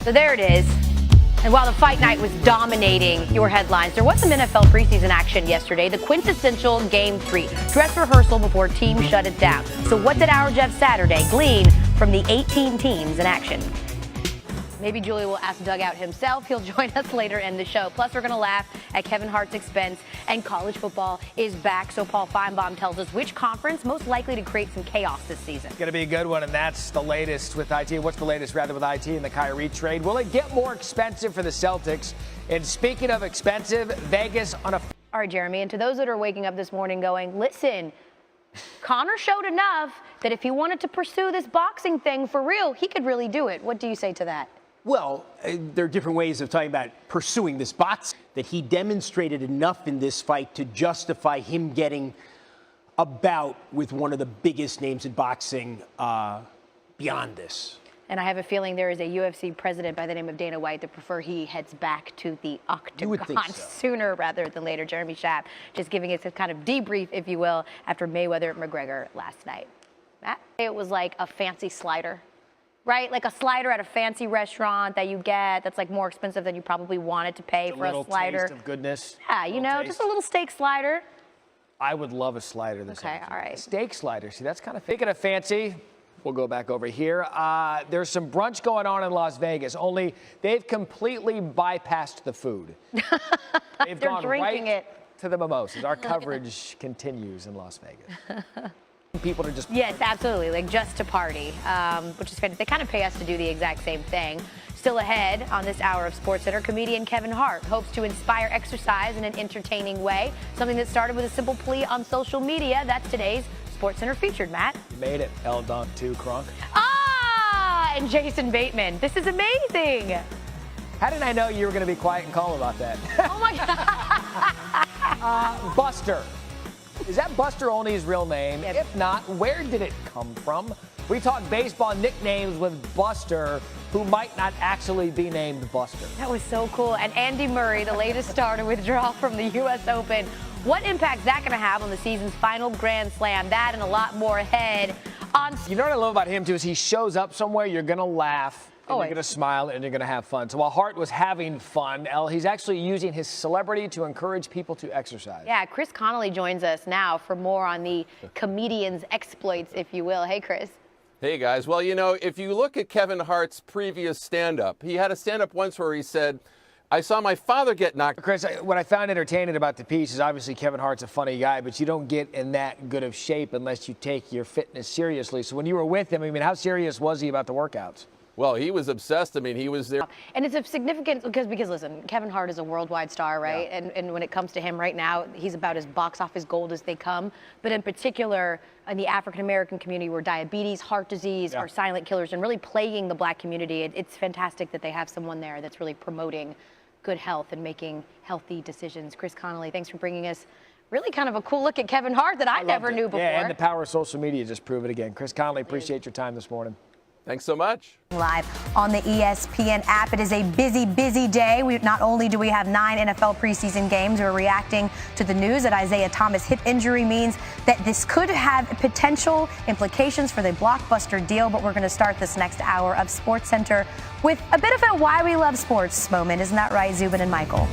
So there it is. And while the fight night was dominating your headlines, there was some NFL preseason action yesterday, the quintessential Game 3, dress rehearsal before teams shut it down. So what did our Jeff Saturday glean from the 18 teams in action? Maybe Julie will ask Doug out himself. He'll join us later in the show. Plus, we're going to laugh at Kevin Hart's expense, and college football is back. So Paul Feinbaum tells us which conference most likely to create some chaos this season. It's going to be a good one, and that's the latest with IT. What's the latest, rather, with IT and the Cari trade? Will it get more expensive for the Celtics? And speaking of expensive, Vegas on a... All right, Jeremy, and to those that are waking up this morning going, listen, Connor showed enough that if he wanted to pursue this boxing thing for real, he could really do it. What do you say to that? Well, there are different ways of talking about pursuing this box, that he demonstrated enough in this fight to justify him getting a bout with one of the biggest names in boxing beyond this. And I have a feeling there is a UFC president by the name of Dana White that prefer he heads back to the octagon sooner rather than later. Jeremy Schaap just giving us a kind of debrief, if you will, after Mayweather McGregor last night. Matt, it was like a fancy slider. Right? Like a slider at a fancy restaurant that you get that's like more expensive than you probably wanted to pay for a slider. Taste of goodness. Yeah, you know, just a little steak slider. I would love a slider this Okay, all right. A steak slider. See, that's kind of... Speaking of fancy, we'll go back over here. There's some brunch going on in Las Vegas, only they've completely bypassed the food. They've They're gone drinking right it. to the mimosas. Our coverage continues in Las Vegas. People to just... Yes, absolutely, like just to party, which is fantastic. They kind of pay us to do the exact same thing. Still ahead on this hour of SportsCenter, comedian Kevin Hart hopes to inspire exercise in an entertaining way, something that started with a simple plea on social media. That's today's SportsCenter featured, Matt. You made it, Elle Duncan too, Kronk. Ah, and Jason Bateman. This is amazing. How did I know you were going to be quiet and calm about that? Oh, my God. Buster. Is that Buster Olney's real name? Yep. If not, where did it come from? We talk baseball nicknames with Buster, who might not actually be named Buster. That was so cool. And Andy Murray, the latest star to withdraw from the U.S. Open. What impact is that going to have on the season's final Grand Slam? That and a lot more ahead on... You know what I love about him, too, is he shows up somewhere, you're going to laugh, and you're going to smile, and you're going to have fun. So while Hart was having fun, he's actually using his celebrity to encourage people to exercise. Yeah, Chris Connolly joins us now for more on the comedian's exploits, if you will. Hey, Chris. Hey, guys. Well, you know, if you look at Kevin Hart's previous stand-up, he had a stand-up once where he said, I saw my father get knocked. Chris, what I found entertaining about the piece is obviously Kevin Hart's a funny guy, but you don't get in that good of shape unless you take your fitness seriously. So when you were with him, I mean, how serious was he about the workouts? Well, he was obsessed. I mean, he was there. And it's a significant, because listen, Kevin Hart is a worldwide star, right? Yeah. And when it comes to him right now, he's about as box office gold as they come. But in particular, in the African-American community where diabetes, heart disease are silent killers and really plaguing the black community, it's fantastic that they have someone there that's really promoting good health and making healthy decisions. Chris Connolly, thanks for bringing us really kind of a cool look at Kevin Hart that I never knew before. Yeah, and the power of social media just prove it again. Chris Connolly, appreciate your time this morning. Thanks so much. Live on the ESPN app. It is a busy, busy day. Not only do we have 9 NFL preseason games, we're reacting to the news that Isaiah Thomas' hip injury means that this could have potential implications for the blockbuster deal. But we're going to start this next hour of SportsCenter with a bit of a why we love sports moment. Isn't that right, Zubin and Michael?